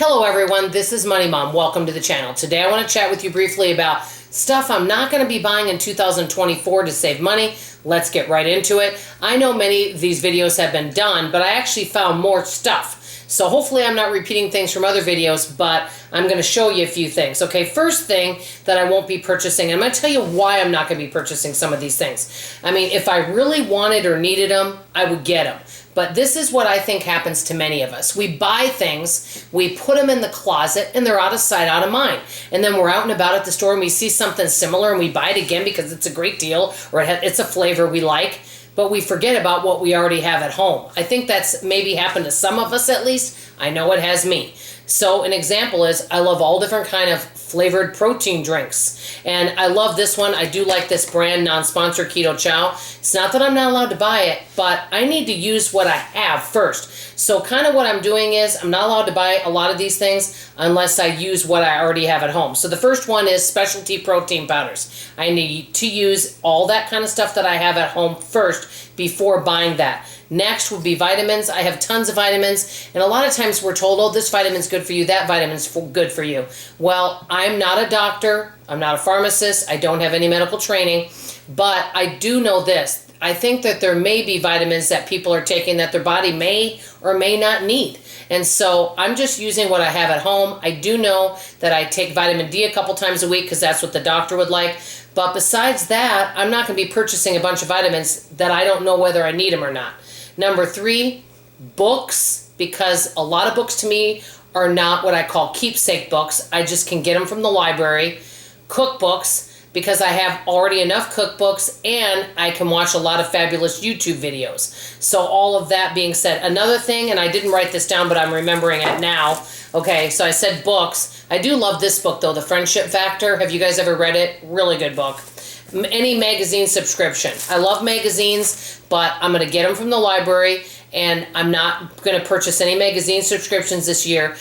Hello everyone, this is Money Mom. Welcome to the channel. Today I want to chat with you briefly about stuff I'm not going to be buying in 2024 to save money. Let's get right into it. I know many of these videos have been done, but I actually found more stuff. So hopefully I'm not repeating things from other videos, but I'm going to show you a few things. Okay, first thing that I won't be purchasing, I'm going to tell you why I'm not going to be purchasing some of these things. I mean, if I really wanted or needed them, I would get them. But this is what I think happens to many of us. We buy things, we put them in the closet, and they're out of sight, out of mind. And then we're out and about at the store and we see something similar and we buy it again because it's a great deal or it's a flavor we like. But we forget about what we already have at home. I think that's maybe happened to some of us at least. I know it has me. So an example is I love all different kind of flavored protein drinks. And I love this one. I do like this brand, non-sponsored Keto Chow. It's not that I'm not allowed to buy it, but I need to use what I have first. So kind of what I'm doing is I'm not allowed to buy a lot of these things unless I use what I already have at home. So the first one is specialty protein powders. I need to use all that kind of stuff that I have at home first before buying that. Next would be vitamins. I have tons of vitamins, and a lot of times we're told, oh, this vitamin's good for you, that vitamin's good for you. Well, I'm not a doctor, I'm not a pharmacist, I don't have any medical training, but I do know this. I think that there may be vitamins that people are taking that their body may or may not need. And so I'm just using what I have at home. I do know that I take vitamin D a couple times a week because that's what the doctor would like. But besides that, I'm not going to be purchasing a bunch of vitamins that I don't know whether I need them or not. Number 3, books, because a lot of books to me are not what I call keepsake books. I just can get them from the library. Cookbooks, because I have already enough cookbooks and I can watch a lot of fabulous YouTube videos. So all of that being said, another thing, and I didn't write this down, but I'm remembering it now. Okay, so I said books. I do love this book though, The Friendship Factor. Have you guys ever read it? Really good book. Any magazine subscription. I love magazines, but I'm going to get them from the library, and I'm not going to purchase any magazine subscriptions this year.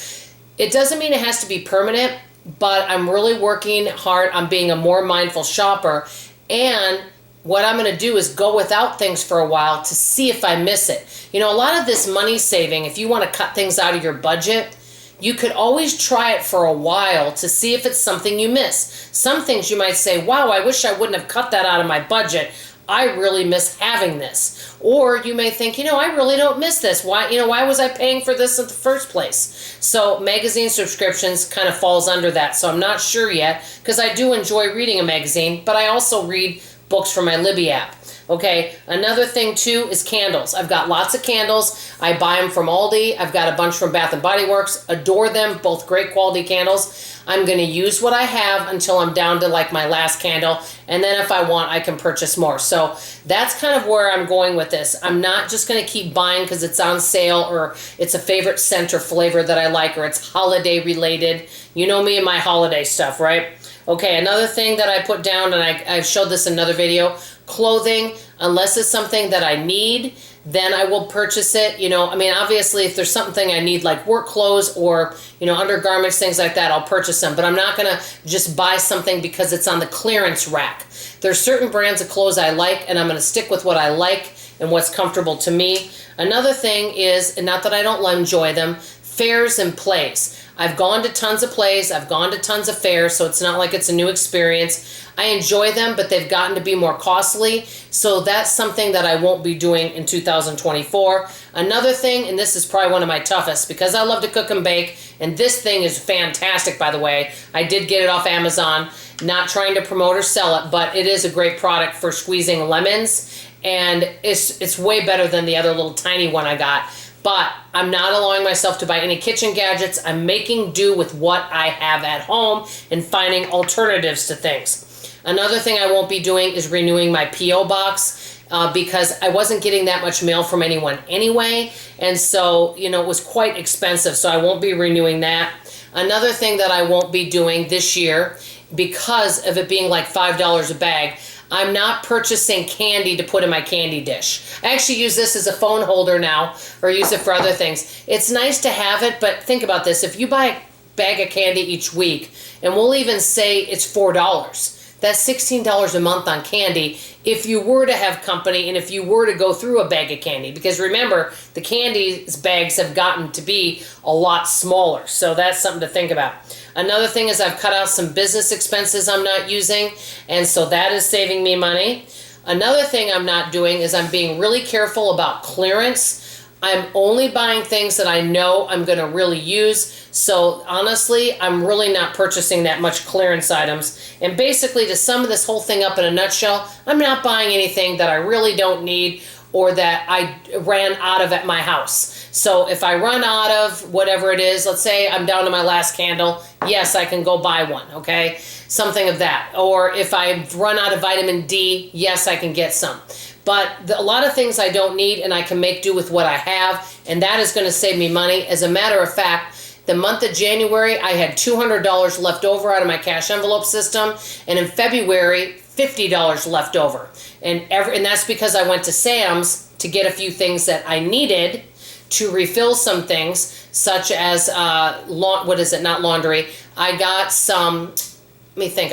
It doesn't mean it has to be permanent, but I'm really working hard on being a more mindful shopper, and what I'm going to do is go without things for a while to see if I miss it. You know, a lot of this money saving, if you want to cut things out of your budget, you could always try it for a while to see if it's something you miss. Some things you might say, wow, I wish I wouldn't have cut that out of my budget. I really miss having this. Or you may think, you know, I really don't miss this. Why was I paying for this in the first place? So magazine subscriptions kind of falls under that. So I'm not sure yet because I do enjoy reading a magazine, but I also read books from my Libby app. Okay, another thing too is candles. I've got lots of candles. I buy them from Aldi. I've got a bunch from Bath & Body Works. Adore them, both great quality candles. I'm going to use what I have until I'm down to like my last candle. And then if I want, I can purchase more. So that's kind of where I'm going with this. I'm not just going to keep buying because it's on sale or it's a favorite scent or flavor that I like or it's holiday related. You know me and my holiday stuff, right? Okay, another thing that I put down, and I've showed this in another video, clothing, unless it's something that I need, then I will purchase it. You know, I mean, obviously, if there's something I need like work clothes or, you know, undergarments, things like that, I'll purchase them. But I'm not going to just buy something because it's on the clearance rack. There's certain brands of clothes I like, and I'm going to stick with what I like and what's comfortable to me. Another thing is, and not that I don't enjoy them, fairs and plays. I've gone to tons of plays, I've gone to tons of fairs, so it's not like it's a new experience. I enjoy them, but they've gotten to be more costly, so that's something that I won't be doing in 2024. Another thing, and this is probably one of my toughest, because I love to cook and bake, and this thing is fantastic, by the way. I did get it off Amazon, not trying to promote or sell it, but it is a great product for squeezing lemons, and it's way better than the other little tiny one I got. But I'm not allowing myself to buy any kitchen gadgets. I'm making do with what I have at home and finding alternatives to things. Another thing I won't be doing is renewing my P.O. box because I wasn't getting that much mail from anyone anyway. And so, you know, it was quite expensive. So I won't be renewing that. Another thing that I won't be doing this year, because of it being like $5 a bag, I'm not purchasing candy to put in my candy dish. I actually use this as a phone holder now, or use it for other things. It's nice to have it, but think about this. If you buy a bag of candy each week, and we'll even say it's $4, That's $16 a month on candy if you were to have company and if you were to go through a bag of candy. Because remember, the candy bags have gotten to be a lot smaller. So that's something to think about. Another thing is I've cut out some business expenses I'm not using, and so that is saving me money. Another thing I'm not doing is I'm being really careful about clearance. I'm only buying things that I know I'm going to really use. So honestly, I'm really not purchasing that much clearance items. And basically, to sum this whole thing up in a nutshell, I'm not buying anything that I really don't need or that I ran out of at my house. So if I run out of whatever it is, let's say I'm down to my last candle, yes, I can go buy one, okay? Something of that. Or if I run out of vitamin D, yes, I can get some. But a lot of things I don't need, and I can make do with what I have, and that is going to save me money. As a matter of fact, the month of January, I had $200 left over out of my cash envelope system, and in February, $50 left over. And that's because I went to Sam's to get a few things that I needed to refill some things, such as, not laundry. I got some, let me think,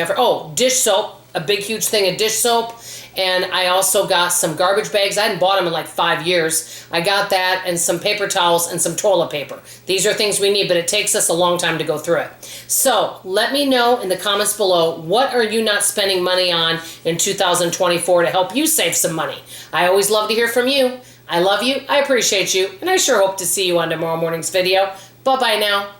dish soap, a big, huge thing of dish soap. And I also got some garbage bags. I hadn't bought them in like 5 years. I got that and some paper towels and some toilet paper. These are things we need, but it takes us a long time to go through it. So let me know in the comments below, what are you not spending money on in 2024 to help you save some money? I always love to hear from you. I love you, I appreciate you, and I sure hope to see you on tomorrow morning's video. Bye-bye now.